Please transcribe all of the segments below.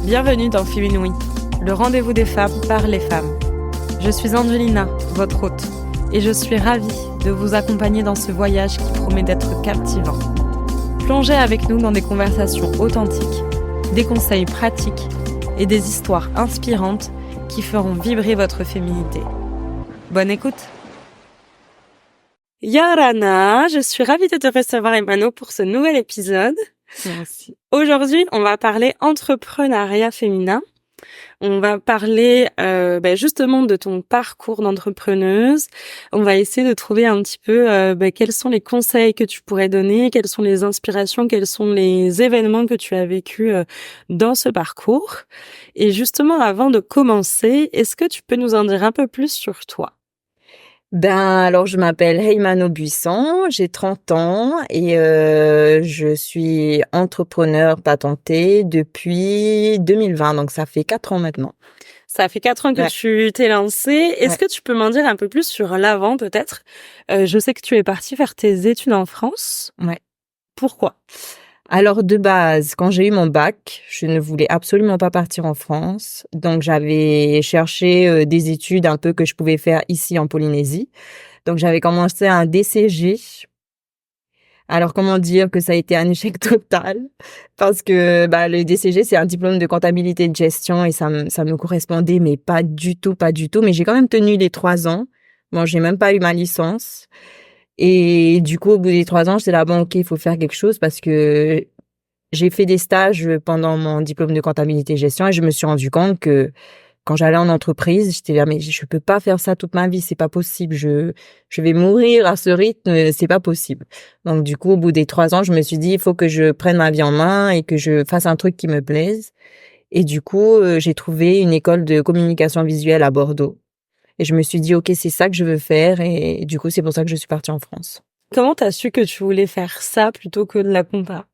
Bienvenue dans Féminouï, le rendez-vous des femmes par les femmes. Je suis Angelina, votre hôte, et je suis ravie de vous accompagner dans ce voyage qui promet d'être captivant. Plongez avec nous dans des conversations authentiques, des conseils pratiques et des histoires inspirantes qui feront vibrer votre féminité. Bonne écoute! Yorana, je suis ravie de te recevoir Emano pour ce nouvel épisode. Merci. Aujourd'hui, on va parler entrepreneuriat féminin. On va parler justement de ton parcours d'entrepreneuse. On va essayer de trouver un petit peu quels sont les conseils que tu pourrais donner, quelles sont les inspirations, quels sont les événements que tu as vécus dans ce parcours. Et justement, avant de commencer, est-ce que tu peux nous en dire un peu plus sur toi ? Alors je m'appelle Heymano Buisson, j'ai 30 ans et je suis entrepreneur patenté depuis 2020, donc ça fait 4 ans maintenant. Ça fait 4 ans que tu t'es lancée. Est-ce que tu peux m'en dire un peu plus sur l'avant peut-être ? Je sais que tu es partie faire tes études en France. Ouais. Pourquoi ? Alors de base, quand j'ai eu mon bac, je ne voulais absolument pas partir en France. Donc j'avais cherché des études un peu que je pouvais faire ici en Polynésie. Donc j'avais commencé un DCG. Alors comment dire que ça a été un échec total parce que le DCG c'est un diplôme de comptabilité et de gestion et ça me correspondait mais pas du tout. Mais j'ai quand même tenu les 3 ans. Bon, j'ai même pas eu ma licence. Et du coup, au bout des 3 ans, j'étais là, bon, ok, il faut faire quelque chose parce que j'ai fait des stages pendant mon diplôme de comptabilité et gestion et je me suis rendu compte que quand j'allais en entreprise, j'étais là, mais je peux pas faire ça toute ma vie, c'est pas possible, je vais mourir à ce rythme, c'est pas possible. Donc du coup, au bout des 3 ans, je me suis dit, il faut que je prenne ma vie en main et que je fasse un truc qui me plaise. Et du coup, j'ai trouvé une école de communication visuelle à Bordeaux. Et je me suis dit, ok, c'est ça que je veux faire. Et du coup, c'est pour ça que je suis partie en France. Comment t'as su que tu voulais faire ça plutôt que de la compta ?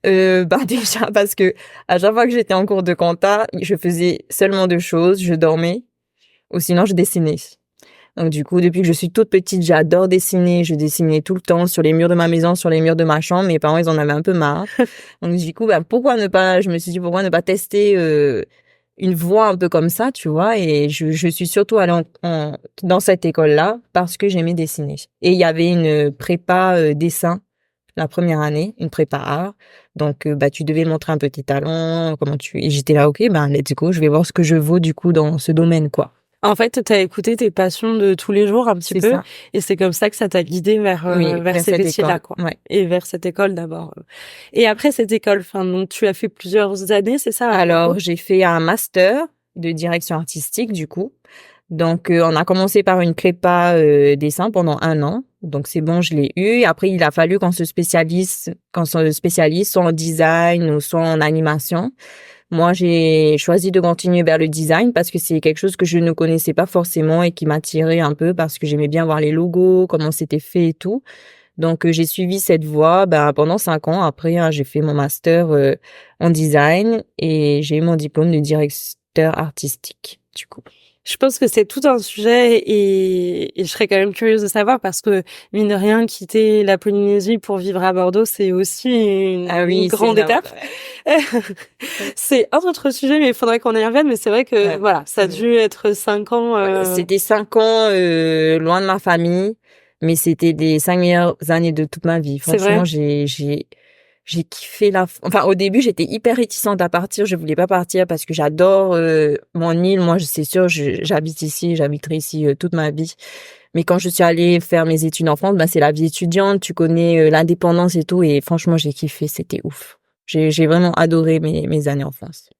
Déjà, parce que à chaque fois que j'étais en cours de compta, je faisais seulement 2 choses. Je dormais ou sinon je dessinais. Donc du coup, depuis que je suis toute petite, j'adore dessiner. Je dessinais tout le temps sur les murs de ma maison, sur les murs de ma chambre. Mes parents, ils en avaient un peu marre. Donc du coup, je me suis dit, pourquoi ne pas tester une voie un peu comme ça, tu vois. Et je suis surtout allée dans cette école-là parce que j'aimais dessiner. Et il y avait une prépa dessin la première année, une prépa art. Donc tu devais montrer un peu tes talents, et j'étais là, ok, let's go, je vais voir ce que je vaux du coup dans ce domaine, quoi. En fait, t'as écouté tes passions de tous les jours un petit peu, ça. Et c'est comme ça que ça t'a guidé vers ces métiers-là, quoi. Ouais. Et vers cette école d'abord. Et après cette école, donc tu as fait plusieurs années, c'est ça ? Alors, j'ai fait un master de direction artistique, du coup. Donc, on a commencé par une prépa dessin pendant 1 an. Donc, c'est bon, je l'ai eu. Après, il a fallu qu'on se spécialise soit en design ou soit en animation. Moi, j'ai choisi de continuer vers le design parce que c'est quelque chose que je ne connaissais pas forcément et qui m'attirait un peu parce que j'aimais bien voir les logos, comment c'était fait et tout. Donc, j'ai suivi cette voie pendant 5 ans. Après, j'ai fait mon master en design et j'ai eu mon diplôme de directeur artistique, du coup. Je pense que c'est tout un sujet et je serais quand même curieuse de savoir parce que, mine de rien, quitter la Polynésie pour vivre à Bordeaux, c'est aussi une grande étape. C'est un autre sujet, mais il faudrait qu'on y revienne. Mais c'est vrai que, ça a dû être 5 ans. C'était 5 ans loin de ma famille, mais c'était les 5 meilleures années de toute ma vie. Franchement, j'ai kiffé au début, j'étais hyper réticente à partir. Je voulais pas partir parce que j'adore mon île. Moi, c'est sûr, j'habiterai ici toute ma vie. Mais quand je suis allée faire mes études en France, c'est la vie étudiante. Tu connais l'indépendance et tout. Et franchement, j'ai kiffé. C'était ouf. J'ai vraiment adoré mes années en France.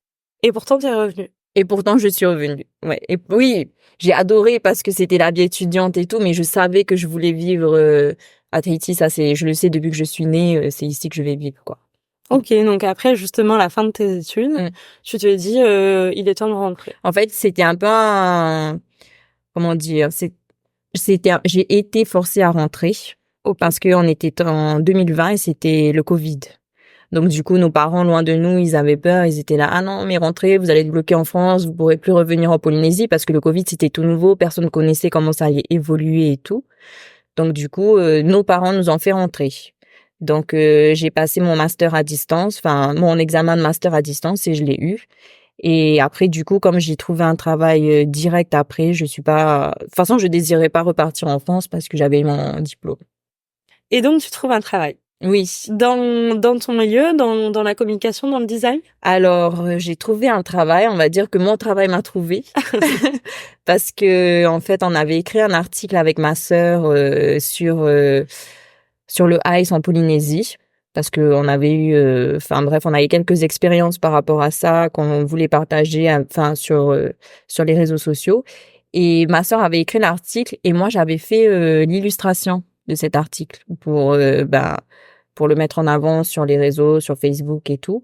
Et pourtant, t'es revenue. Et pourtant, je suis revenue. Ouais. Et oui, j'ai adoré parce que c'était la vie étudiante et tout. Mais je savais que je voulais vivre à Tahiti, ça je le sais depuis que je suis née, c'est ici que je vais vivre, quoi. Ok, donc après justement la fin de tes études, tu te dis il est temps de rentrer. En fait, c'était un peu j'ai été forcée à rentrer parce qu'on était en 2020 et c'était le Covid. Donc du coup, nos parents loin de nous, ils avaient peur, ils étaient là, ah non, mais rentrez, vous allez être bloqués en France, vous pourrez plus revenir en Polynésie parce que le Covid c'était tout nouveau, personne ne connaissait comment ça allait évoluer et tout. Donc du coup, nos parents nous ont fait rentrer. Donc, j'ai passé mon master à distance, enfin, mon examen de master à distance et je l'ai eu. Et après, du coup, comme j'ai trouvé un travail direct après, je suis pas... De toute façon, je désirais pas repartir en France parce que j'avais eu mon diplôme. Et donc, tu trouves un travail Oui. dans ton milieu, dans la communication, dans le design? Alors, j'ai trouvé un travail. On va dire que mon travail m'a trouvé parce que en fait, on avait écrit un article avec ma sœur sur le ice en Polynésie parce que on avait eu, enfin bref, on avait quelques expériences par rapport à ça qu'on voulait partager, enfin sur les réseaux sociaux. Et ma sœur avait écrit l'article et moi j'avais fait l'illustration de cet article pour le mettre en avant sur les réseaux, sur Facebook et tout.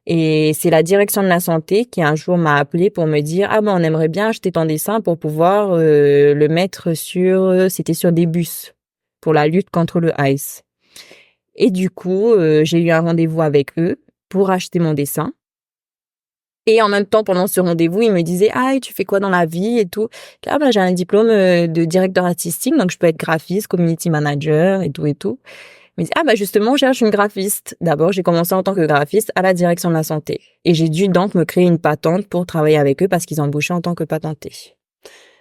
Et c'est la direction de la santé qui un jour m'a appelé pour me dire ah ben on aimerait bien acheter ton dessin pour pouvoir le mettre c'était sur des bus pour la lutte contre le ice. Et du coup, j'ai eu un rendez-vous avec eux pour acheter mon dessin. Et en même temps, pendant ce rendez-vous, ils me disaient ah et tu fais quoi dans la vie et tout. Ah ben j'ai un diplôme de directeur artistique, donc je peux être graphiste, community manager et tout et tout. Ils me disent ah ben justement, je cherche une graphiste. D'abord, j'ai commencé en tant que graphiste à la direction de la santé. Et j'ai dû donc me créer une patente pour travailler avec eux parce qu'ils embauchaient en tant que patentée.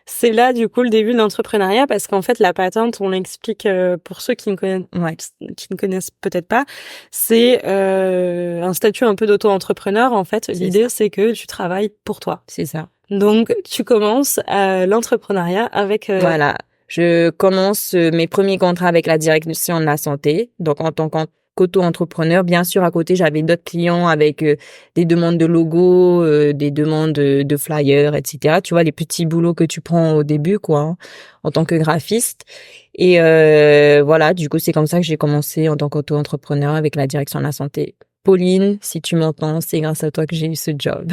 C'est là, du coup, le début de l'entrepreneuriat parce qu'en fait, la patente, on l'explique pour ceux qui ne connaissent peut-être pas, c'est un statut un peu d'auto-entrepreneur. En fait, l'idée, c'est que tu travailles pour toi. C'est ça. Donc, tu commences l'entrepreneuriat avec... Voilà. Je commence mes premiers contrats avec la direction de la santé. Donc, en tant qu'auto-entrepreneur, bien sûr, à côté, j'avais d'autres clients avec des demandes de logos, des demandes de flyers, etc. Tu vois, les petits boulots que tu prends au début, quoi, hein, en tant que graphiste. Et voilà, du coup, c'est comme ça que j'ai commencé en tant qu'auto-entrepreneur avec la direction de la santé. Pauline, si tu m'entends, c'est grâce à toi que j'ai eu ce job.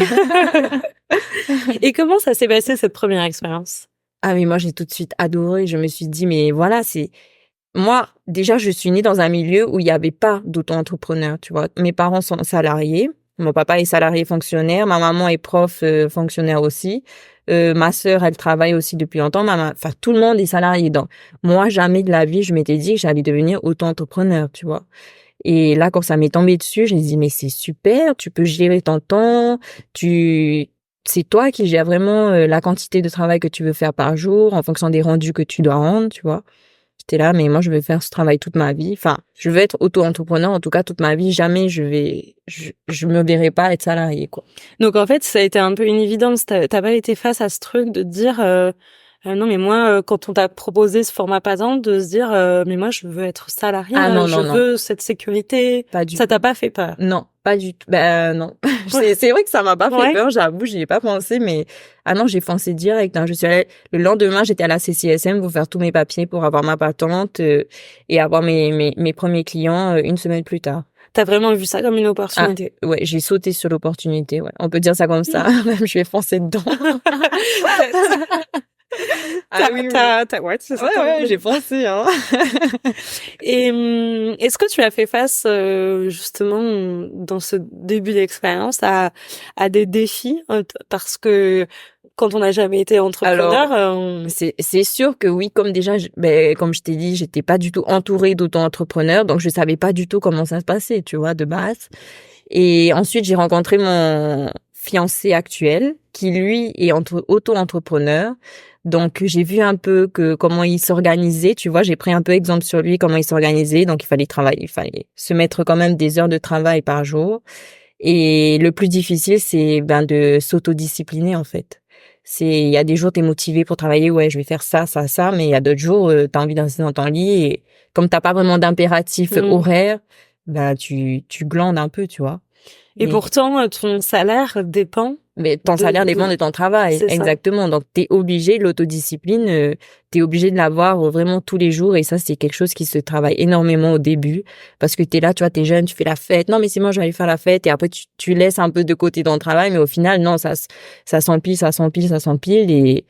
Et comment ça s'est passé, cette première expérience? Ah mais moi j'ai tout de suite adoré, je me suis dit mais voilà, moi déjà je suis née dans un milieu où il y avait pas d'auto-entrepreneur, tu vois. Mes parents sont salariés, mon papa est salarié fonctionnaire, ma maman est prof fonctionnaire aussi. Ma sœur, elle travaille aussi depuis longtemps, enfin tout le monde est salarié. Donc moi jamais de la vie je m'étais dit que j'allais devenir auto-entrepreneur, tu vois. Et là quand ça m'est tombé dessus, j'ai dit mais c'est super, tu peux gérer ton temps, c'est toi qui gères vraiment la quantité de travail que tu veux faire par jour en fonction des rendus que tu dois rendre, tu vois. J'étais là, mais moi, je vais faire ce travail toute ma vie. Enfin, je vais être auto-entrepreneur, en tout cas, toute ma vie. Jamais je me verrai pas être salarié, quoi. Donc, en fait, ça a été un peu une évidence. T'as pas été face à ce truc de te dire, non, mais moi, quand on t'a proposé ce format patente, de se dire, mais moi, je veux être salarié, je veux cette sécurité. Pas du ça tout. T'a pas fait peur? Non, pas du tout. Ben non. C'est vrai que ça m'a pas fait peur, j'avoue, j'y ai pas pensé, mais ah non, j'ai foncé direct. Hein. Je suis allée le lendemain, j'étais à la CCSM pour faire tous mes papiers pour avoir ma patente et avoir mes premiers clients une semaine plus tard. T'as vraiment vu ça comme une opportunité? Ah, ouais, j'ai sauté sur l'opportunité. Ouais, on peut dire ça comme ça. Même je vais foncer dedans. Ouais, c'est ça. Ouais, j'ai pensé, hein. Et est-ce que tu as fait face justement dans ce début d'expérience à des défis parce que quand on n'a jamais été entrepreneur, c'est sûr que oui, comme déjà comme je t'ai dit, j'étais pas du tout entourée d'auto-entrepreneurs, donc je savais pas du tout comment ça se passait, tu vois, de base. Et ensuite, j'ai rencontré mon fiancé actuel qui lui est auto-entrepreneur. Donc j'ai vu un peu comment il s'organisait, tu vois, j'ai pris un peu exemple sur lui comment il s'organisait. Donc il fallait se mettre quand même des heures de travail par jour. Et le plus difficile c'est de s'autodiscipliner en fait. Il y a des jours t'es motivé pour travailler, ouais, je vais faire ça, mais il y a d'autres jours t'as envie de rester dans ton lit et comme t'as pas vraiment d'impératif horaire, tu glandes un peu, tu vois. Et pourtant, ton salaire dépend. Mais ton salaire dépend de ton travail, exactement. Donc t'es obligé, l'autodiscipline, t'es obligé de l'avoir vraiment tous les jours et ça c'est quelque chose qui se travaille énormément au début parce que t'es là, tu vois, t'es jeune, tu fais la fête. Non mais c'est moi, je vais aller faire la fête et après tu laisses un peu de côté ton travail, mais au final non, ça s'empile et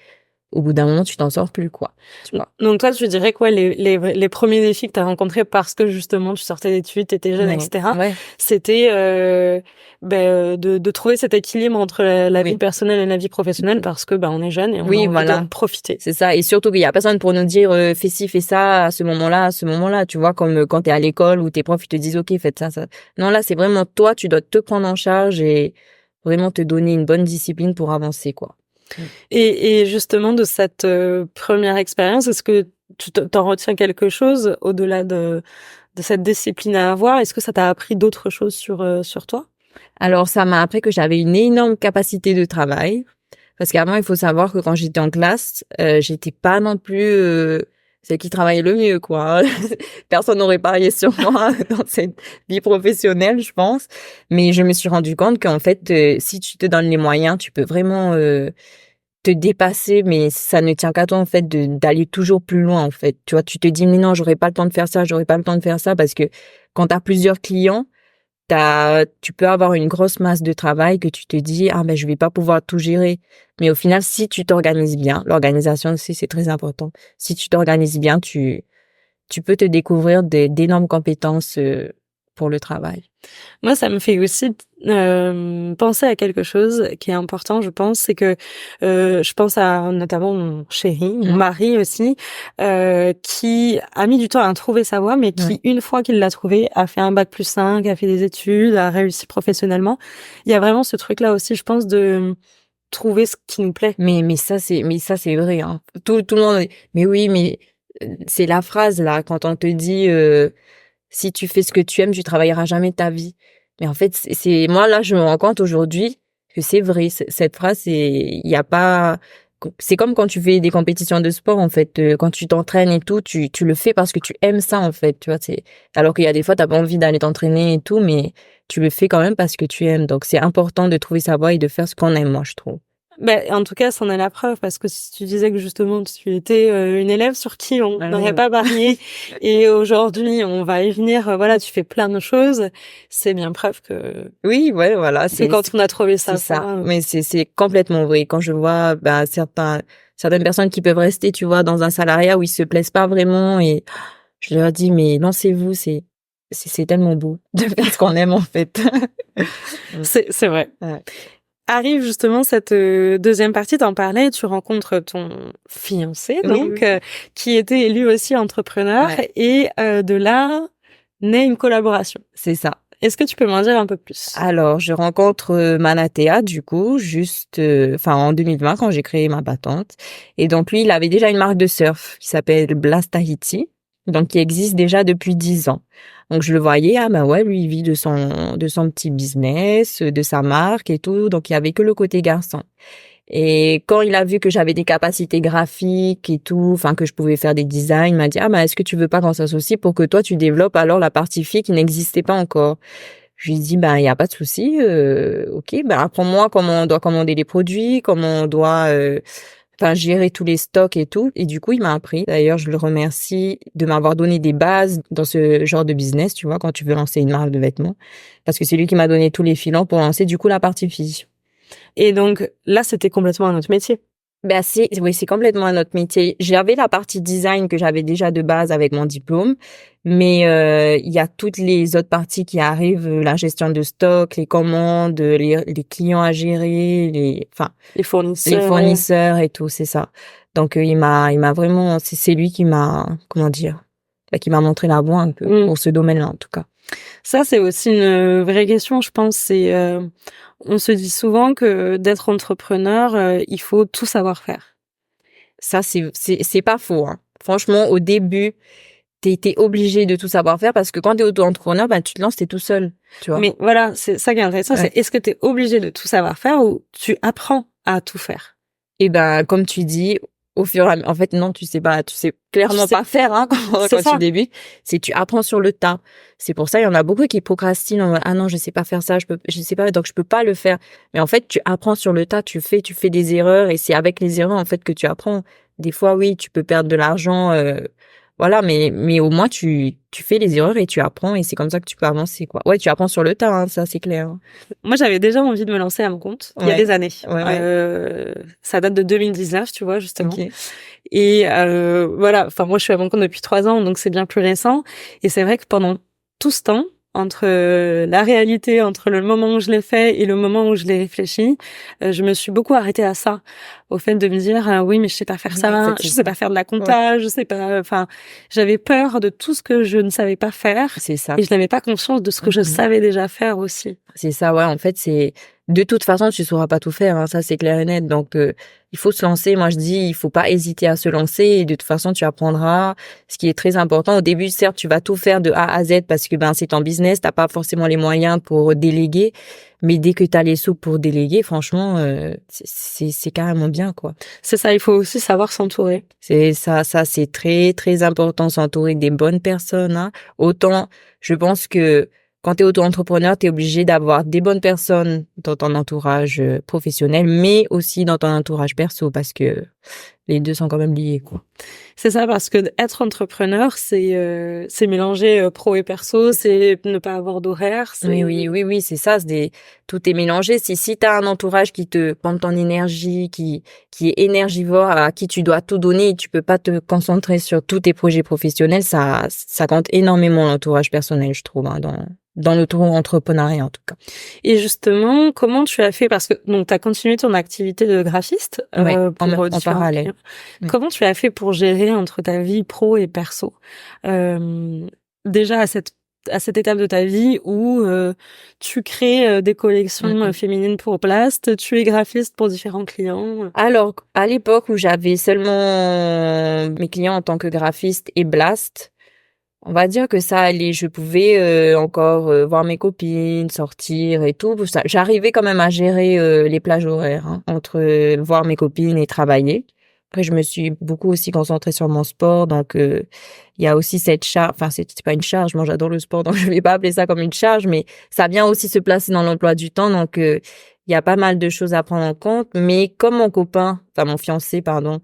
au bout d'un moment, tu t'en sors plus, quoi. Tu vois. Donc toi, tu dirais quoi, les premiers défis que tu as rencontrés parce que justement tu sortais d'études, tu étais jeune, etc. Ouais. C'était de trouver cet équilibre entre la vie Oui. personnelle et la vie professionnelle parce que on est jeune et on a Oui, envie voilà. de profiter. C'est ça. Et surtout qu'il y a personne pour nous dire fais ci, fais ça à ce moment-là. Tu vois, comme quand t'es à l'école où tes profs ils te disent ok, faites ça, ça. Non, là c'est vraiment toi, tu dois te prendre en charge et vraiment te donner une bonne discipline pour avancer, quoi. Et justement de cette première expérience, est-ce que tu t'en retiens quelque chose au-delà de cette discipline à avoir? Est-ce que ça t'a appris d'autres choses sur toi? Alors ça m'a appris que j'avais une énorme capacité de travail. Parce qu'avant, il faut savoir que quand j'étais en classe, j'étais pas non plus celle qui travaillait le mieux, quoi. Personne n'aurait parié sur moi dans cette vie professionnelle, je pense. Mais je me suis rendu compte qu'en fait, si tu te donnes les moyens, tu peux vraiment te dépasser, mais ça ne tient qu'à toi, en fait, d'aller toujours plus loin, en fait. Tu vois, tu te dis, mais non, j'aurais pas le temps de faire ça, j'aurais pas le temps de faire ça, parce que quand t'as plusieurs clients, tu peux avoir une grosse masse de travail que tu te dis, ah, ben, je vais pas pouvoir tout gérer. Mais au final, si tu t'organises bien, l'organisation aussi, c'est très important. Si tu t'organises bien, tu peux te découvrir d'énormes compétences, pour le travail. Moi, ça me fait aussi penser à quelque chose qui est important, je pense, c'est que je pense à notamment mon chéri, mon mari aussi, qui a mis du temps à trouver sa voie, mais qui, une fois qu'il l'a trouvé, a fait un bac+5, a fait des études, a réussi professionnellement. Il y a vraiment ce truc-là aussi, je pense, de trouver ce qui nous plaît. Mais ça, c'est vrai, hein. Tout le monde, mais oui, mais c'est la phrase, là, quand on te dit, si tu fais ce que tu aimes, tu travailleras jamais ta vie. Mais en fait, moi, là, je me rends compte aujourd'hui que c'est vrai. Cette phrase, il y a pas, c'est comme quand tu fais des compétitions de sport, en fait. Quand tu t'entraînes et tout, tu le fais parce que tu aimes ça, en fait. Tu vois, alors qu'il y a des fois, t'as pas envie d'aller t'entraîner et tout, mais tu le fais quand même parce que tu aimes. Donc, c'est important de trouver sa voie et de faire ce qu'on aime, moi, je trouve. En tout cas, c'en est la preuve, parce que si tu disais que justement tu étais une élève sur qui on n'aurait pas parié, et aujourd'hui on va y venir, voilà, tu fais plein de choses, c'est bien preuve que oui, ouais, voilà, c'est quand on a trouvé ça. C'est ça. Mais c'est complètement vrai. Quand je vois certaines personnes qui peuvent rester, tu vois, dans un salariat où ils se plaisent pas vraiment, et je leur dis mais lancez-vous, c'est tellement beau de faire ce qu'on aime, en fait. C'est vrai. Ouais. Arrive justement cette deuxième partie, t'en parlais, tu rencontres ton fiancé, donc qui était lui aussi entrepreneur, et de là naît une collaboration. C'est ça. Est-ce que tu peux m'en dire un peu plus? Alors, je rencontre Manatea, du coup, juste en 2020, quand j'ai créé ma patente. Et donc, lui, il avait déjà une marque de surf qui s'appelle Blast Tahiti, donc qui existe déjà depuis 10 ans. Donc, je le voyais, ah ben ouais, lui, il vit de son petit business, de sa marque et tout. Donc, il y avait que le côté garçon. Et quand il a vu que j'avais des capacités graphiques et tout, enfin que je pouvais faire des designs, il m'a dit, ah ben est-ce que tu veux pas qu'on s'associe pour que toi tu développes alors la partie fille qui n'existait pas encore? Je lui ai dit, ben il y a pas de souci, ok, ben apprends-moi comment on doit commander les produits, comment on doit gérer tous les stocks et tout. Et du coup, il m'a appris. D'ailleurs, je le remercie de m'avoir donné des bases dans ce genre de business, tu vois, quand tu veux lancer une marque de vêtements, parce que c'est lui qui m'a donné tous les filons pour lancer du coup la partie fille. Et donc là, c'était complètement un autre métier. C'est complètement un autre métier. J'avais la partie design que j'avais déjà de base avec mon diplôme, mais il y a toutes les autres parties qui arrivent, la gestion de stock, les commandes, les clients à gérer, les fournisseurs et tout, c'est ça. Donc il m'a vraiment, c'est lui qui m'a, comment dire, qui m'a montré la voie un peu pour ce domaine-là, en tout cas. Ça, c'est aussi une vraie question, je pense. On se dit souvent que d'être entrepreneur, il faut tout savoir faire. Ça, c'est pas faux, hein. Franchement, au début, t'es obligé de tout savoir faire parce que quand t'es auto-entrepreneur, tu te lances, t'es tout seul, tu vois. Mais voilà, c'est ça qui est intéressant, c'est est-ce que t'es obligé de tout savoir faire ou tu apprends à tout faire? Et comme tu dis, au fur et à mesure, en fait, non, tu sais clairement pas faire, hein, quand tu débutes. Tu apprends sur le tas. C'est pour ça, il y en a beaucoup qui procrastinent. Ah non, je sais pas faire ça, je sais pas, donc je peux pas le faire. Mais en fait, tu apprends sur le tas, tu fais des erreurs et c'est avec les erreurs, en fait, que tu apprends. Des fois, oui, tu peux perdre de l'argent, Voilà, mais au moins tu fais les erreurs et tu apprends et c'est comme ça que tu peux avancer, quoi. Ouais, tu apprends sur le tas, hein, ça c'est clair. Moi, j'avais déjà envie de me lancer à mon compte il y a Ouais. des années. Ouais. Ça date de 2019, tu vois, justement. OK. Et voilà, enfin moi je suis à mon compte depuis 3 ans, donc c'est bien plus récent. Et c'est vrai que pendant tout ce temps, entre la réalité, entre le moment où je l'ai fait et le moment où je l'ai réfléchi, je me suis beaucoup arrêtée à ça, au fait de me dire oui mais je sais pas faire Oui, ça, en fait, je c'est sais ça. pas faire de la Ouais, compta, je sais pas, enfin j'avais peur de tout ce que je ne savais pas faire c'est ça. et je n'avais pas conscience de ce que je Mmh. savais déjà faire aussi. C'est ça, ouais, en fait, c'est de toute façon, tu sauras pas tout faire, hein, ça c'est clair et net. Donc, il faut se lancer. Moi, je dis, il faut pas hésiter à se lancer. Et de toute façon, tu apprendras. Ce qui est très important. Au début, certes, tu vas tout faire de A à Z parce que ben c'est ton business. T'as pas forcément les moyens pour déléguer. Mais dès que tu as les sous pour déléguer, franchement, c'est carrément bien, quoi. C'est ça, il faut aussi savoir s'entourer. C'est ça c'est très très important, s'entourer des bonnes personnes, hein. Autant, je pense que quand tu es auto-entrepreneur, tu es obligé d'avoir des bonnes personnes dans ton entourage professionnel, mais aussi dans ton entourage perso, parce que les deux sont quand même liés, quoi. C'est ça, parce que être entrepreneur, c'est mélanger pro et perso, c'est ne pas avoir d'horaire, Oui, c'est ça, tout est mélangé. Si tu as un entourage qui te pompe ton énergie, qui est énergivore, à qui tu dois tout donner et tu peux pas te concentrer sur tous tes projets professionnels, ça compte énormément l'entourage personnel, je trouve, hein, dans l'auto-entrepreneuriat, en tout cas. Et justement, comment tu as fait, parce que donc tu as continué ton activité de graphiste Ouais, pour en différents parallèle. clients. Mm. Comment tu as fait pour gérer entre ta vie pro et perso? Déjà à cette étape de ta vie où tu crées des Mm, collections mm. féminines pour Blast, tu es graphiste pour différents clients. Alors, à l'époque où j'avais seulement mes clients en tant que graphiste et Blast, on va dire que ça allait. Je pouvais encore voir mes copines, sortir et tout. Ça, j'arrivais quand même à gérer les plages horaires, hein, entre voir mes copines et travailler. Après, je me suis beaucoup aussi concentrée sur mon sport, donc il y a aussi cette charge. Enfin, c'est pas une charge. Moi, j'adore le sport, donc je vais pas appeler ça comme une charge, mais ça vient aussi se placer dans l'emploi du temps. Donc, il y a pas mal de choses à prendre en compte. Mais comme mon copain, enfin mon fiancé, pardon,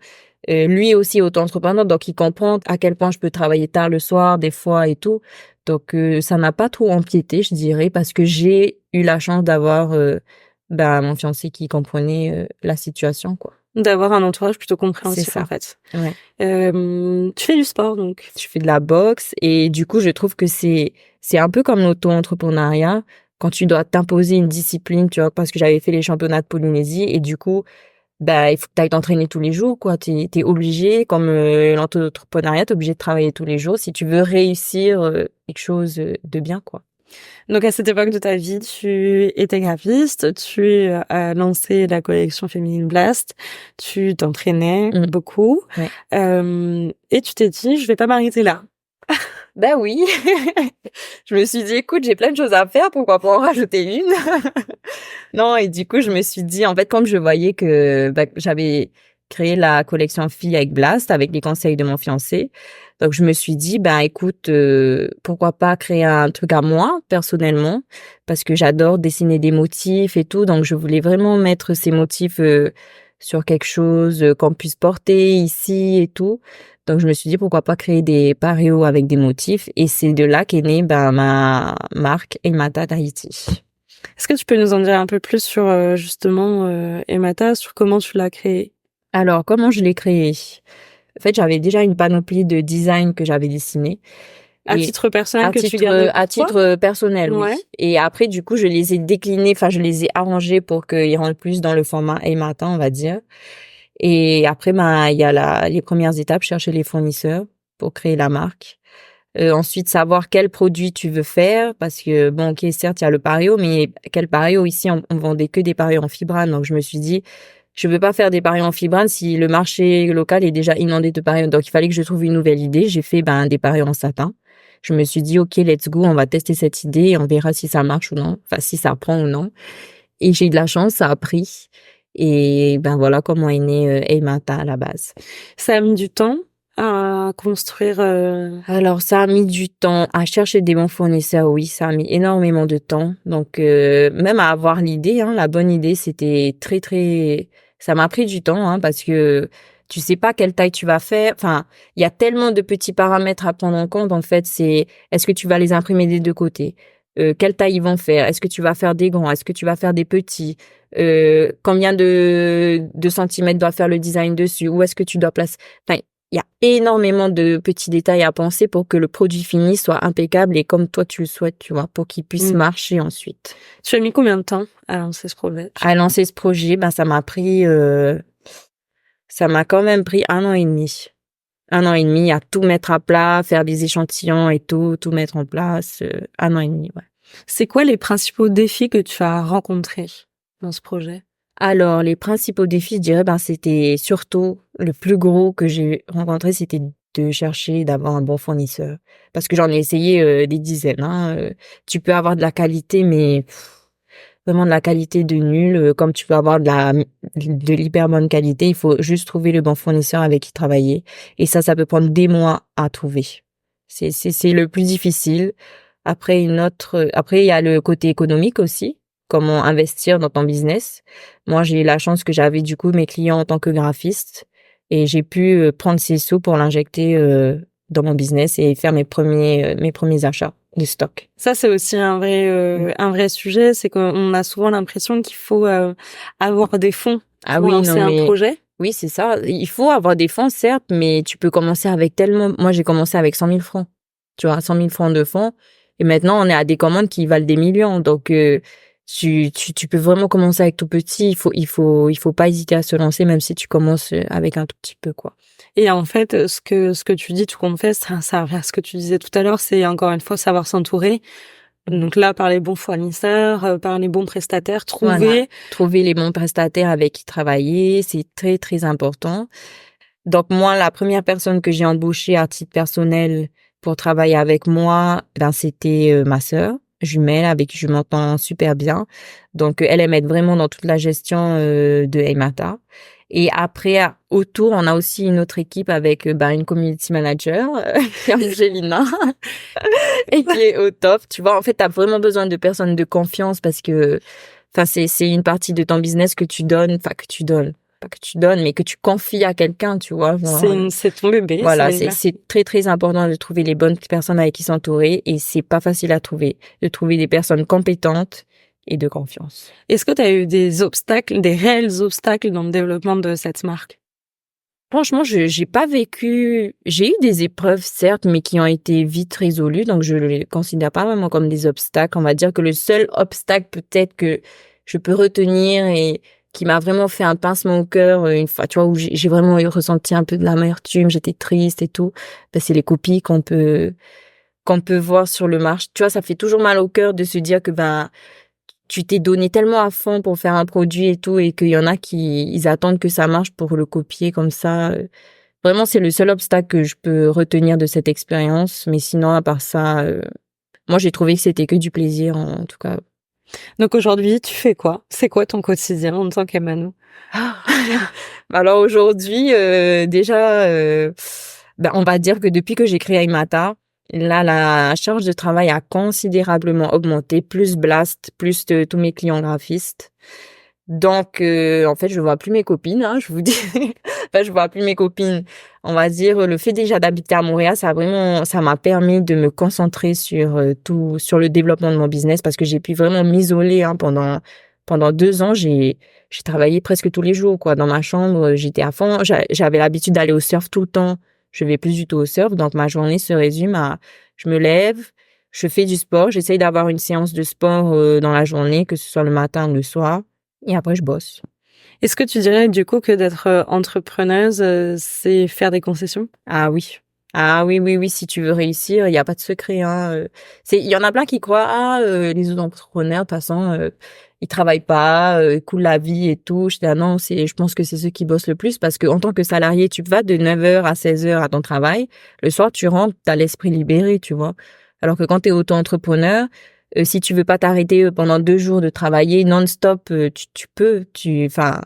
lui aussi est auto-entrepreneur, donc il comprend à quel point je peux travailler tard le soir, des fois et tout. Donc ça m'a pas trop empiété, je dirais, parce que j'ai eu la chance d'avoir mon fiancé qui comprenait la situation, quoi. D'avoir un entourage plutôt C'est compréhensif en ça. fait. Ouais. Tu fais du sport donc. Je fais de la boxe et du coup, je trouve que c'est un peu comme l'auto-entrepreneuriat quand tu dois t'imposer une discipline, tu vois, parce que j'avais fait les championnats de Polynésie et du coup, bah, il faut que tu ailles t'entraîner tous les jours, quoi. T'es obligé, comme l'entrepreneuriat, t'es obligé de travailler tous les jours si tu veux réussir quelque chose de bien, quoi. Donc à cette époque de ta vie, tu étais graphiste, tu as lancé la collection féminine Blast, tu t'entraînais Mm. beaucoup, Ouais. et tu t'es dit, je vais pas m'arrêter là. Bah oui. Je me suis dit, écoute, j'ai plein de choses à faire, pourquoi pas en rajouter une? Non, et du coup, je me suis dit, en fait, comme je voyais que j'avais créé la collection filles avec Blast, avec les conseils de mon fiancé, donc je me suis dit, écoute, pourquoi pas créer un truc à moi, personnellement, parce que j'adore dessiner des motifs et tout, donc je voulais vraiment mettre ces motifs sur quelque chose qu'on puisse porter ici et tout. Donc je me suis dit, pourquoi pas créer des paréos avec des motifs, et c'est de là qu'est née ma marque Emata Tahiti. Est-ce que tu peux nous en dire un peu plus sur justement Emata, sur comment tu l'as créé? Alors, comment je l'ai créé? En fait, j'avais déjà une panoplie de designs que j'avais dessinés. À Et titre personnel que tu gardais pour à toi? titre personnel, oui. Ouais. Et après, du coup, je les ai déclinés, enfin, je les ai arrangés pour qu'ils rentrent plus dans le format Emata, on va dire. Et après, il y a les premières étapes, chercher les fournisseurs pour créer la marque. Ensuite, savoir quel produit tu veux faire, parce que, bon, ok, certes, il y a le pareo, mais quel pareo? Ici, on vendait que des pareos en fibrane. Donc, je me suis dit, je veux pas faire des pareos en fibrane si le marché local est déjà inondé de pareos. Donc, il fallait que je trouve une nouvelle idée. J'ai fait, des pareos en satin. Je me suis dit, ok, let's go, on va tester cette idée et on verra si ça marche ou non. Enfin, si ça prend ou non. Et j'ai eu de la chance, ça a pris. Et voilà comment est né Emata à la base. Ça a mis du temps à construire. Alors, ça a mis du temps à chercher des bons fournisseurs, oui, ça a mis énormément de temps. Donc, même à avoir l'idée, hein, la bonne idée, c'était très, très... Ça m'a pris du temps, hein, parce que tu sais pas quelle taille tu vas faire. Enfin, il y a tellement de petits paramètres à prendre en compte. En fait, c'est est-ce que tu vas les imprimer des deux côtés? Quelle taille ils vont faire? Est-ce que tu vas faire des grands? Est-ce que tu vas faire des petits? Combien de centimètres doit faire le design dessus? Où est-ce que tu dois placer? Enfin, il y a énormément de petits détails à penser pour que le produit fini soit impeccable et comme toi tu le souhaites, tu vois, pour qu'il puisse marcher ensuite. Tu as mis combien de temps à lancer ce projet? À lancer ce projet, ben ça m'a quand même pris 1 an et demi. 1 an et demi à tout mettre à plat, faire des échantillons et tout mettre en place. 1 an et demi, ouais. C'est quoi les principaux défis que tu as rencontrés dans ce projet? Alors, les principaux défis, je dirais, ben, c'était surtout le plus gros que j'ai rencontré, c'était de chercher d'avoir un bon fournisseur. Parce que j'en ai essayé des dizaines, hein. Tu peux avoir de la qualité, mais vraiment de la qualité de nul. Comme tu peux avoir de l'hyper bonne qualité, il faut juste trouver le bon fournisseur avec qui travailler. Et ça peut prendre des mois à trouver. C'est le plus difficile. Après, il y a le côté économique aussi. Comment investir dans ton business. Moi, j'ai eu la chance que j'avais du coup mes clients en tant que graphiste et j'ai pu prendre ces sous pour l'injecter dans mon business et faire mes premiers achats de stock. Ça, c'est aussi un vrai sujet. C'est qu'on a souvent l'impression qu'il faut avoir des fonds pour lancer un projet. Oui, c'est ça. Il faut avoir des fonds, certes, mais tu peux commencer avec tellement... Moi, j'ai commencé avec 100 000 francs. Tu vois, 100 000 francs de fonds. Et maintenant, on est à des commandes qui valent des millions. Donc, tu peux vraiment commencer avec tout petit. Il faut pas hésiter à se lancer, même si tu commences avec un tout petit peu, quoi. Et en fait, ce que tu dis, tout compte fait, ça revient à ce que tu disais tout à l'heure, c'est encore une fois savoir s'entourer. Donc là, par les bons fournisseurs, par les bons prestataires, trouver les bons prestataires avec qui travailler, c'est très, très important. Donc moi, la première personne que j'ai embauchée à titre personnel pour travailler avec moi, ben c'était ma sœur jumelle avec qui je m'entends super bien. Donc elle m'aide vraiment dans toute la gestion de Emata. Et après, autour, on a aussi une autre équipe avec une community manager, Angelina, et qui est au top. Tu vois, en fait, t'as vraiment besoin de personnes de confiance parce que, enfin, c'est une partie de ton business que tu donnes, pas que tu donnes, mais que tu confies à quelqu'un, tu vois. C'est ton bébé. Voilà, c'est très, très important de trouver les bonnes personnes avec qui s'entourer et c'est pas facile à trouver. De trouver des personnes compétentes et de confiance. Est-ce que tu as eu des réels obstacles dans le développement de cette marque? Franchement, j'ai pas vécu... J'ai eu des épreuves, certes, mais qui ont été vite résolues, donc je les considère pas vraiment comme des obstacles. On va dire que le seul obstacle peut-être que je peux retenir et qui m'a vraiment fait un pincement au cœur une fois, tu vois, où j'ai vraiment ressenti un peu de l'amertume, j'étais triste et tout, c'est les copies qu'on peut voir sur le marché. Tu vois, ça fait toujours mal au cœur de se dire que tu t'es donné tellement à fond pour faire un produit et tout, et qu'il y en a ils attendent que ça marche pour le copier comme ça. Vraiment, c'est le seul obstacle que je peux retenir de cette expérience. Mais sinon, à part ça, moi, j'ai trouvé que c'était que du plaisir, en tout cas. Donc aujourd'hui, tu fais quoi? C'est quoi ton quotidien en tant qu'Emano? Alors aujourd'hui, déjà, on va dire que depuis que j'ai créé Emata, là, la charge de travail a considérablement augmenté, plus Blast, plus tous mes clients graphistes. Donc, en fait, je vois plus mes copines, hein, je vous dis. Enfin, je vois plus mes copines. On va dire, le fait déjà d'habiter à Montréal, ça m'a permis de me concentrer sur sur le développement de mon business parce que j'ai pu vraiment m'isoler, hein, pendant 2 ans. J'ai travaillé presque tous les jours, quoi. Dans ma chambre, j'étais à fond. J'avais l'habitude d'aller au surf tout le temps. Je vais plus du tout au surf, donc ma journée se résume à, je me lève, je fais du sport, j'essaye d'avoir une séance de sport dans la journée, que ce soit le matin ou le soir, et après je bosse. Est-ce que tu dirais du coup que d'être entrepreneuse, c'est faire des concessions? Ah oui. Ah oui, oui, oui, si tu veux réussir, il n'y a pas de secret, hein. Il y en a plein qui croient, les autres entrepreneurs, de toute façon, ils travaillent pas, ils coulent la vie et tout. Je dis, ah non, je pense que c'est ceux qui bossent le plus parce que en tant que salarié, tu vas de 9h à 16h à ton travail. Le soir, tu rentres, t'as l'esprit libéré, tu vois. Alors que quand t'es auto-entrepreneur, si tu veux pas t'arrêter pendant 2 jours de travailler non-stop, tu peux, enfin,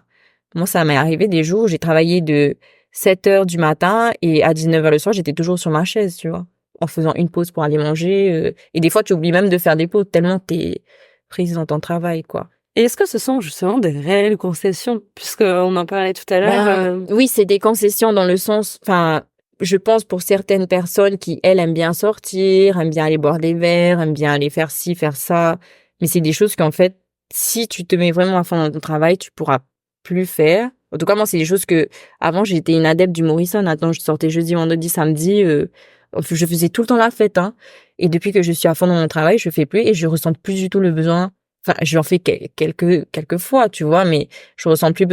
moi, ça m'est arrivé des jours où j'ai travaillé de 7h du matin et à 19h le soir, j'étais toujours sur ma chaise, tu vois, en faisant une pause pour aller manger. Et des fois, tu oublies même de faire des pauses tellement t'es prise dans ton travail, quoi. Et est-ce que ce sont justement des réelles concessions? Puisqu'on en parlait tout à l'heure. Oui, c'est des concessions dans le sens, enfin, je pense pour certaines personnes qui, elles, aiment bien sortir, aiment bien aller boire des verres, aiment bien aller faire ci, faire ça. Mais c'est des choses qu'en fait, si tu te mets vraiment à fond dans ton travail, tu pourras plus faire. En tout cas, moi, c'est des choses que, avant, j'étais une adepte du Morrison. Attends, je sortais jeudi, vendredi, samedi, je faisais tout le temps la fête, hein. Et depuis que je suis à fond dans mon travail, je fais plus et je ressens plus du tout le besoin. Enfin, j'en fais quelques fois, tu vois, mais je ressens plus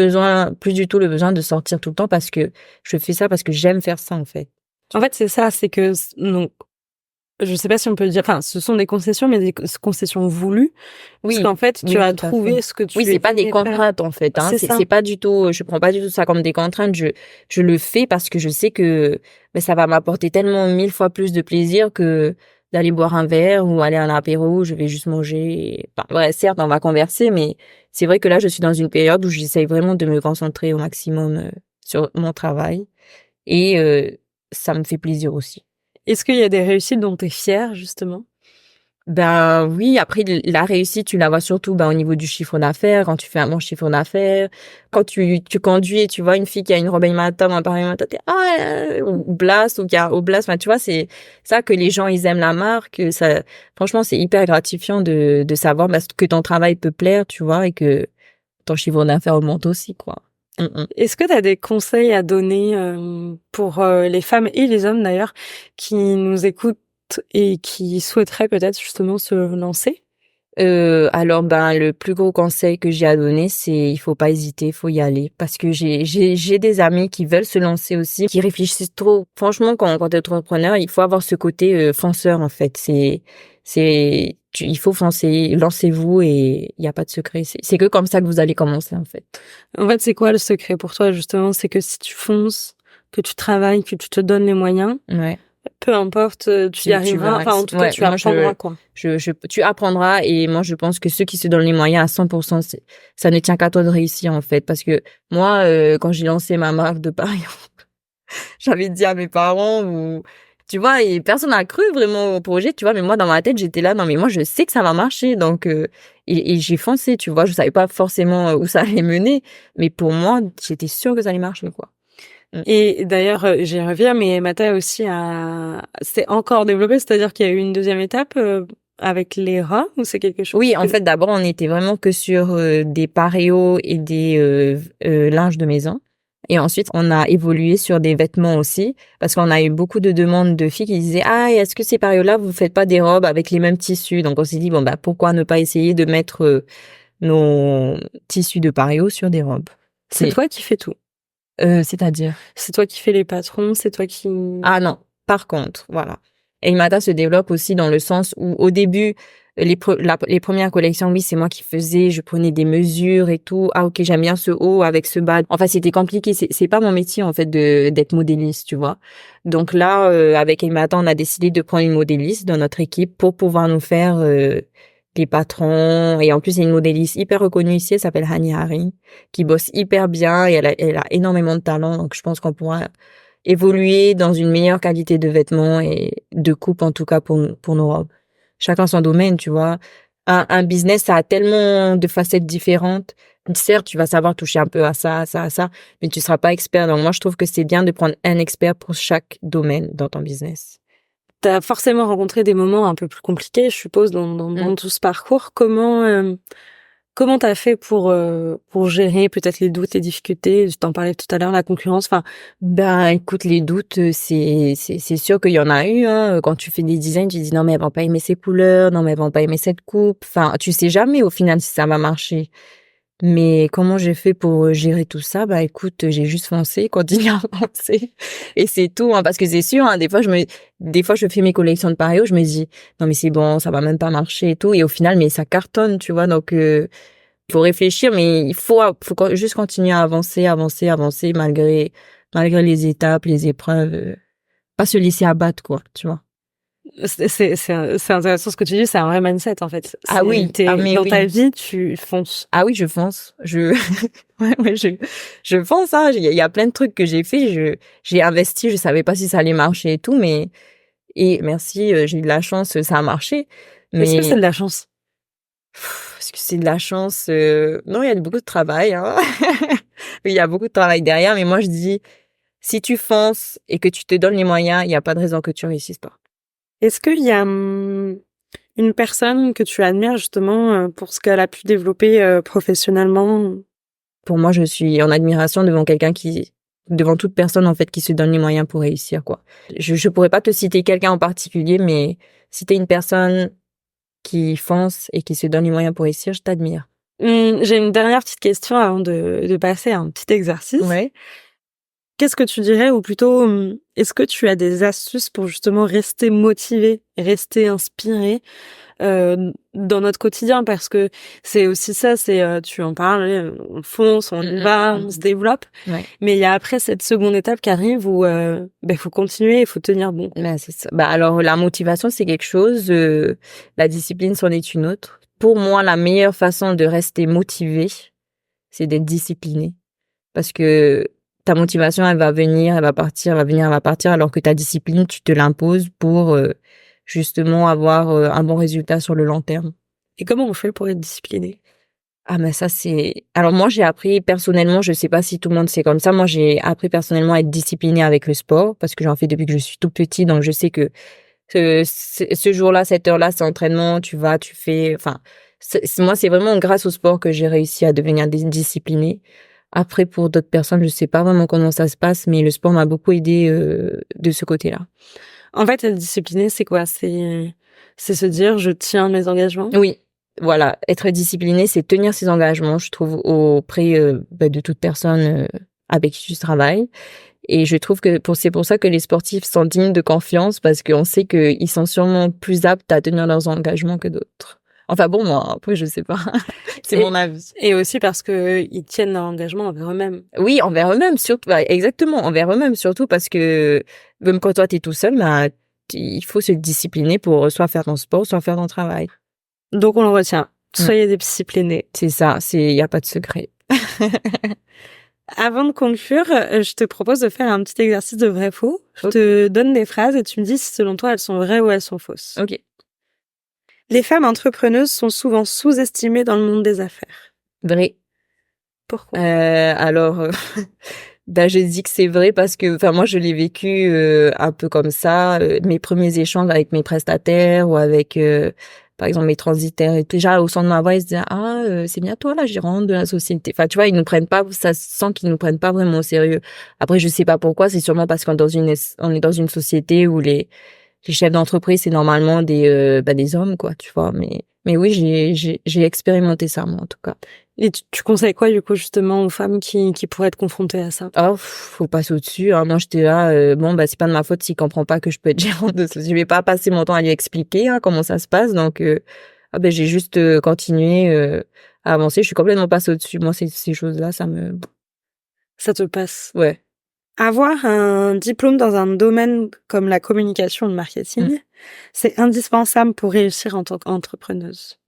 du tout le besoin de sortir tout le temps parce que je fais ça parce que j'aime faire ça, en fait. En fait, c'est ça, c'est que donc je sais pas si on peut le dire. Enfin, ce sont des concessions, mais des concessions voulues, parce Oui, qu'en fait, tu oui, as tout à fait. trouvé ce que tu Oui, c'est pas des aimais faire. contraintes, en fait, hein. C'est ça. C'est pas du tout, je prends pas du tout ça comme des contraintes. Je le fais parce que je sais que, ben, ça va m'apporter tellement 1000 fois plus de plaisir que d'aller boire un verre ou aller à un apéro où je vais juste manger. Enfin, ouais, certes, on va converser, mais c'est vrai que là, je suis dans une période où j'essaye vraiment de me concentrer au maximum sur mon travail et ça me fait plaisir aussi. Est-ce qu'il y a des réussites dont tu es fière, justement? Ben oui, après la réussite, tu la vois surtout ben, au niveau du chiffre d'affaires, quand tu fais un bon chiffre d'affaires, quand tu conduis et tu vois une fille qui a une Robin Matin, un Paris Matin, t'es ou Blast ou qui a au Blast, enfin tu vois, c'est ça que les gens ils aiment la marque, ça franchement, c'est hyper gratifiant de savoir ben, que ton travail peut plaire, tu vois, et que ton chiffre d'affaires augmente aussi quoi. Est-ce que tu as des conseils à donner pour les femmes et les hommes d'ailleurs qui nous écoutent et qui souhaiteraient peut-être justement se lancer? Alors ben le plus gros conseil que j'ai à donner, c'est il faut pas hésiter, il faut y aller parce que j'ai des amis qui veulent se lancer aussi, qui réfléchissent trop. Franchement, quand t'es entrepreneur, il faut avoir ce côté fonceur en fait. Il faut foncer, lancez-vous et il y a pas de secret. C'est que comme ça que vous allez commencer en fait. En fait, c'est quoi le secret pour toi justement? C'est que si tu fonces, que tu travailles, que tu te donnes les moyens, Ouais. peu importe, tu y Tu arriveras. vas, Enfin, en tout cas, ouais, tu moi apprendras quoi. tu apprendras et moi je pense que ceux qui se donnent les moyens à 100%, ça ne tient qu'à toi de réussir en fait parce que moi quand j'ai lancé ma marque de Paris, j'avais dit à mes parents ou tu vois et personne n'a cru vraiment au projet, tu vois, mais moi dans ma tête j'étais là non mais moi je sais que ça va marcher donc et j'ai foncé, tu vois, je savais pas forcément où ça allait mener, mais pour moi j'étais sûre que ça allait marcher quoi. Et d'ailleurs, j'y reviens, mais Mata aussi c'est encore développé, c'est-à-dire qu'il y a eu une deuxième étape avec les rats, ou c'est quelque chose Oui, en fait, d'abord, on était vraiment que sur des paréos et des linges de maison. Et ensuite, on a évolué sur des vêtements aussi, parce qu'on a eu beaucoup de demandes de filles qui disaient ah, est-ce que ces paréos-là, vous faites pas des robes avec les mêmes tissus? Donc, on s'est dit bon bah pourquoi ne pas essayer de mettre nos tissus de paréos sur des robes? C'est toi qui fais tout. C'est-à-dire? C'est toi qui fais les patrons, c'est toi qui... Ah non, par contre, voilà. Eimata se développe aussi dans le sens où au début, les premières collections, oui, c'est moi qui faisais, je prenais des mesures et tout. Ah ok, j'aime bien ce haut avec ce bas. Enfin, c'était compliqué. C'est pas mon métier en fait d'être modéliste, tu vois. Donc là, avec Eimata, on a décidé de prendre une modéliste dans notre équipe pour pouvoir nous faire les patrons. Et en plus, il y a une modéliste hyper reconnue ici, elle s'appelle Hani Hari, qui bosse hyper bien et elle a énormément de talent. Donc je pense qu'on pourra évoluer dans une meilleure qualité de vêtements et de coupe en tout cas pour nos robes. Chacun son domaine, tu vois. Un business, ça a tellement de facettes différentes. Certes, tu vas savoir toucher un peu à ça, à ça, à ça, mais tu seras pas expert. Donc moi, je trouve que c'est bien de prendre un expert pour chaque domaine dans ton business. T'as forcément rencontré des moments un peu plus compliqués, je suppose, dans tout ce parcours. Comment t'as fait pour gérer peut-être les doutes, les difficultés? Tu t'en parlais tout à l'heure, la concurrence. Enfin, Ben, écoute, les doutes, c'est sûr qu'il y en a eu, hein. Quand tu fais des designs, tu dis non, mais elles vont pas aimer ces couleurs, non, mais elles vont pas aimer cette coupe. Enfin, tu sais jamais au final si ça va marcher. Mais comment j'ai fait pour gérer tout ça? Bah, écoute, j'ai juste foncé, continué à avancer. Et c'est tout, hein, parce que c'est sûr, hein, des fois, je fais mes collections de pareil, je me dis, non, mais c'est bon, ça va même pas marcher et tout. Et au final, mais ça cartonne, tu vois. Donc, il faut réfléchir, mais juste continuer à avancer, avancer, avancer, malgré les étapes, les épreuves. Pas se laisser abattre, quoi, tu vois. c'est intéressant ce que tu dis, c'est un vrai mindset, en fait. Ah oui, mais dans ta oui. vie, tu fonces. Ah oui, je fonce. Ouais, je fonce, hein. Il y a plein de trucs que j'ai fait. J'ai investi, je savais pas si ça allait marcher et tout, et merci, j'ai eu de la chance, ça a marché. Est-ce que c'est Mais de la chance? Est-ce que c'est de la chance? Non, il y a beaucoup de travail, hein. Il y a beaucoup de travail derrière, mais moi je dis, si tu fonces et que tu te donnes les moyens, il y a pas de raison que tu réussisses pas. Est-ce qu'il y a une personne que tu admires justement pour ce qu'elle a pu développer professionnellement? Pour moi, je suis en admiration devant toute personne en fait qui se donne les moyens pour réussir, quoi. Je pourrais pas te citer quelqu'un en particulier, mais si t'es une personne qui fonce et qui se donne les moyens pour réussir, je t'admire. J'ai une dernière petite question avant de passer à un petit exercice. Ouais. Qu'est-ce que tu dirais, ou plutôt, est-ce que tu as des astuces pour justement rester motivé, rester inspiré dans notre quotidien? Parce que c'est aussi ça, tu en parles, on fonce, on y va, on se développe. Ouais. Mais il y a après cette seconde étape qui arrive où faut continuer, il faut tenir bon. Ben, c'est ça. Bah alors la motivation c'est quelque chose, la discipline c'en est une autre. Pour moi, la meilleure façon de rester motivé, c'est d'être discipliné. Parce que ta motivation, elle va venir, elle va partir, elle va venir, elle va partir, alors que ta discipline, tu te l'imposes pour justement avoir un bon résultat sur le long terme. Et comment on fait pour être discipliné? Ah mais ça c'est... Alors moi j'ai appris personnellement, je sais pas si tout le monde c'est comme ça, moi j'ai appris personnellement à être disciplinée avec le sport parce que j'en fais depuis que je suis tout petit, donc je sais que ce jour-là, cette heure-là, c'est entraînement, tu vas, tu fais... Enfin, moi c'est vraiment grâce au sport que j'ai réussi à devenir disciplinée. Après, pour d'autres personnes, je sais pas vraiment comment ça se passe, mais le sport m'a beaucoup aidé de ce côté-là. En fait, être discipliné, c'est quoi? C'est se dire, je tiens mes engagements? Oui, voilà. Être discipliné, c'est tenir ses engagements, je trouve, auprès de toute personne avec qui tu travailles. Et je trouve que c'est pour ça que les sportifs sont dignes de confiance, parce qu'on sait qu'ils sont sûrement plus aptes à tenir leurs engagements que d'autres. Enfin bon, moi, après, je sais pas. C'est mon avis. Et aussi parce que ils tiennent leur engagement envers eux-mêmes. Oui, envers eux-mêmes, surtout. Bah, exactement, envers eux-mêmes, surtout parce que même quand toi, t'es tout seul, bah, il faut se discipliner pour soit faire ton sport, soit faire ton travail. Donc, on le retient. Soyez disciplinés. C'est ça, il y a pas de secret. Avant de conclure, je te propose de faire un petit exercice de vrai-faux. Je te donne des phrases et tu me dis si selon toi elles sont vraies ou elles sont fausses. Ok. Les femmes entrepreneuses sont souvent sous-estimées dans le monde des affaires. Vrai. Pourquoi? Alors, bah, je dis que c'est vrai parce que, enfin, moi, je l'ai vécu un peu comme ça. Mes premiers échanges avec mes prestataires ou avec, par exemple, mes transitaires, et déjà au sein de ma voix, ils se disaient c'est bien toi la gérante de la société. Enfin, tu vois, ils nous prennent pas, ça se sent qu'ils nous prennent pas vraiment au sérieux. Après, je sais pas pourquoi. C'est sûrement parce qu'on on est dans une société où les chefs d'entreprise, c'est normalement des hommes, quoi, tu vois. Mais oui, j'ai expérimenté ça, moi, en tout cas. Et tu conseilles quoi, du coup, justement, aux femmes qui pourraient être confrontées à ça? Oh, faut passer au-dessus, hein. Moi, j'étais là, bon, bah, c'est pas de ma faute s'il comprend pas que je peux être gérante de société. Je vais pas passer mon temps à lui expliquer, hein, comment ça se passe. Donc, j'ai juste continué à avancer. Je suis complètement passée au-dessus. Moi, ces choses-là, Ça te passe? Ouais. Avoir un diplôme dans un domaine comme la communication ou le marketing, c'est indispensable pour réussir en tant qu'entrepreneuse.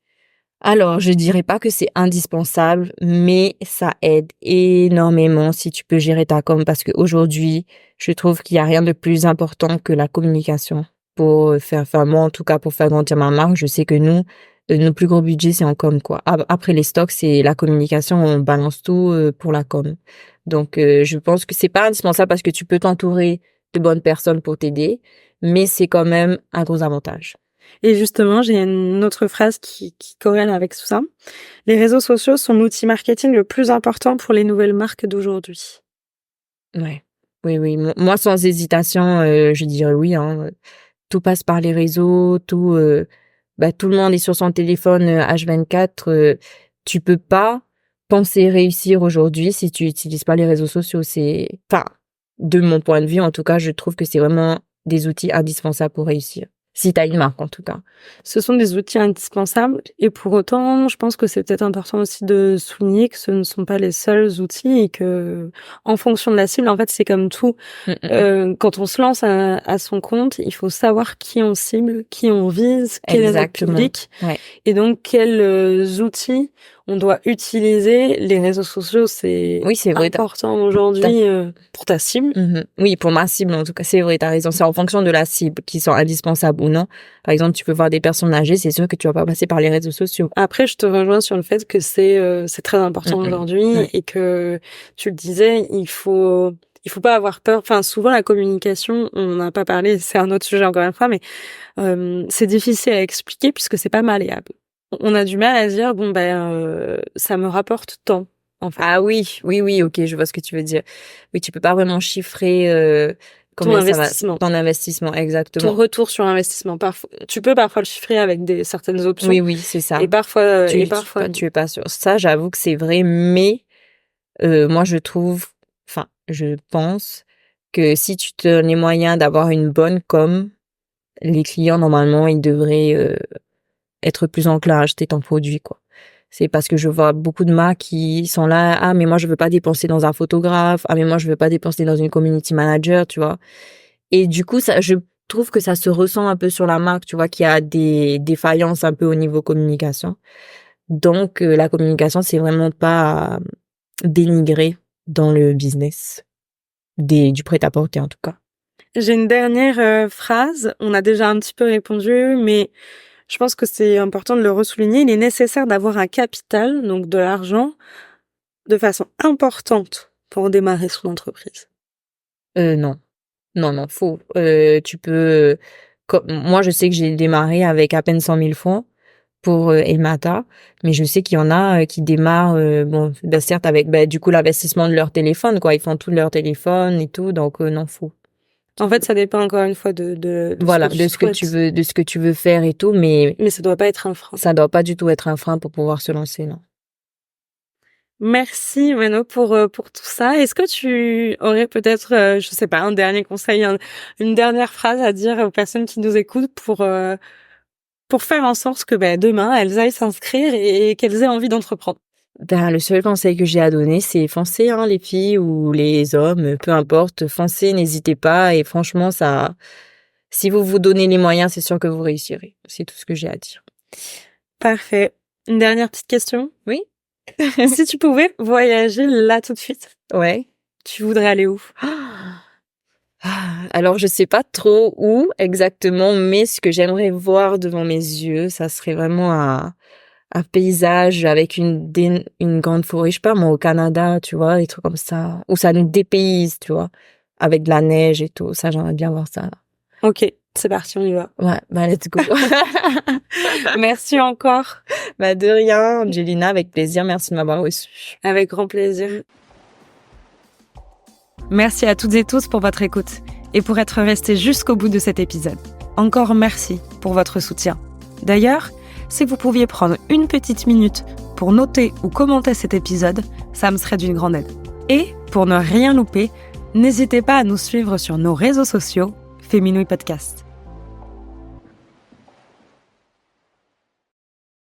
Alors, je dirais pas que c'est indispensable, mais ça aide énormément si tu peux gérer ta com, parce qu'aujourd'hui, je trouve qu'il y a rien de plus important que la communication pour enfin, moi, en tout cas, pour faire grandir ma marque. Je sais que nous, nos plus gros budgets, c'est en com, quoi. Après les stocks, c'est la communication, on balance tout pour la com. Donc, je pense que c'est pas indispensable parce que tu peux t'entourer de bonnes personnes pour t'aider, mais c'est quand même un gros avantage. Et justement, j'ai une autre phrase qui corrèle avec tout ça. Les réseaux sociaux sont l'outil marketing le plus important pour les nouvelles marques d'aujourd'hui. Ouais. Oui. Moi, sans hésitation, je dirais oui, hein. Tout passe par les réseaux, tout le monde est sur son téléphone H24. Tu peux pas penser réussir aujourd'hui si tu utilises pas les réseaux sociaux. Enfin, de mon point de vue, en tout cas, je trouve que c'est vraiment des outils indispensables pour réussir. Si t'as une marque, en tout cas. Ce sont des outils indispensables et pour autant, je pense que c'est peut-être important aussi de souligner que ce ne sont pas les seuls outils et que, en fonction de la cible, en fait, c'est comme tout. Quand on se lance à son compte, il faut savoir qui on cible, qui on vise, quel est notre public. Ouais. Et donc, quels outils on doit utiliser les réseaux sociaux. C'est vrai, important aujourd'hui pour ta cible. Oui, pour ma cible, en tout cas, c'est vrai, t'as raison. C'est en fonction de la cible qui sont indispensables ou non. Par exemple, tu peux voir des personnes âgées, c'est sûr que tu vas pas passer par les réseaux sociaux. Après, je te rejoins sur le fait que c'est très important aujourd'hui et que tu le disais, il faut pas avoir peur. Enfin, souvent la communication, on n'en a pas parlé, c'est un autre sujet encore une fois, mais c'est difficile à expliquer puisque c'est pas malléable. On a du mal à dire ça me rapporte tant. En fait. Ah oui, ok, je vois ce que tu veux dire. Oui, tu peux pas vraiment chiffrer ton investissement. Ton investissement, exactement. Ton retour sur investissement. Parfois, tu peux parfois le chiffrer avec certaines options. Oui, c'est ça. Et parfois, tu es pas sûr. Ça, j'avoue que c'est vrai, mais moi, je pense que si tu te donnes les moyens d'avoir une bonne com, les clients, normalement, ils devraient être plus enclins à acheter ton produit, quoi. C'est parce que je vois beaucoup de marques qui sont là, ah, mais moi, je veux pas dépenser dans un photographe, ah, mais moi, je veux pas dépenser dans une community manager, tu vois. Et du coup, je trouve que ça se ressent un peu sur la marque, tu vois, qu'il y a des défaillances un peu au niveau communication. Donc, la communication, c'est vraiment pas dénigré dans le business du prêt-à-porter, en tout cas. J'ai une dernière phrase. On a déjà un petit peu répondu, mais je pense que c'est important de le ressouligner. Il est nécessaire d'avoir un capital, donc de l'argent, de façon importante pour démarrer son entreprise. Non, faux. Tu peux... Moi, je sais que j'ai démarré avec à peine 100 000 francs pour Elmata, mais je sais qu'il y en a qui démarrent, certes avec du coup l'investissement de leur téléphone, quoi. Ils font tout leur téléphone et tout, donc non, faux. En fait, ça dépend encore une fois de ce que tu veux faire et tout, mais ça doit pas être un frein. Ça doit pas du tout être un frein pour pouvoir se lancer, non. Merci Mano pour tout ça. Est-ce que tu aurais peut-être, je sais pas, un dernier conseil, une dernière phrase à dire aux personnes qui nous écoutent pour faire en sorte que demain elles aillent s'inscrire et qu'elles aient envie d'entreprendre? Le seul conseil que j'ai à donner, c'est foncez, hein, les filles ou les hommes, peu importe, foncez, n'hésitez pas. Et franchement, si vous vous donnez les moyens, c'est sûr que vous réussirez. C'est tout ce que j'ai à dire. Parfait. Une dernière petite question? Oui. Si tu pouvais voyager là tout de suite, ouais, tu voudrais aller où? Alors, je sais pas trop où exactement, mais ce que j'aimerais voir devant mes yeux, ça serait vraiment un paysage avec une grande forêt, je sais pas moi, au Canada, tu vois, des trucs comme ça, où ça nous dépayse, tu vois, avec de la neige et tout. Ça, j'aimerais bien voir ça. Ok, c'est parti, on y va. Ouais, let's go. Merci encore. De rien, Angelina, avec plaisir. Merci de m'avoir reçu. Avec grand plaisir. Merci à toutes et tous pour votre écoute et pour être restés jusqu'au bout de cet épisode. Encore merci pour votre soutien. D'ailleurs, si vous pouviez prendre une petite minute pour noter ou commenter cet épisode, ça me serait d'une grande aide. Et pour ne rien louper, n'hésitez pas à nous suivre sur nos réseaux sociaux, Féminouille Podcast.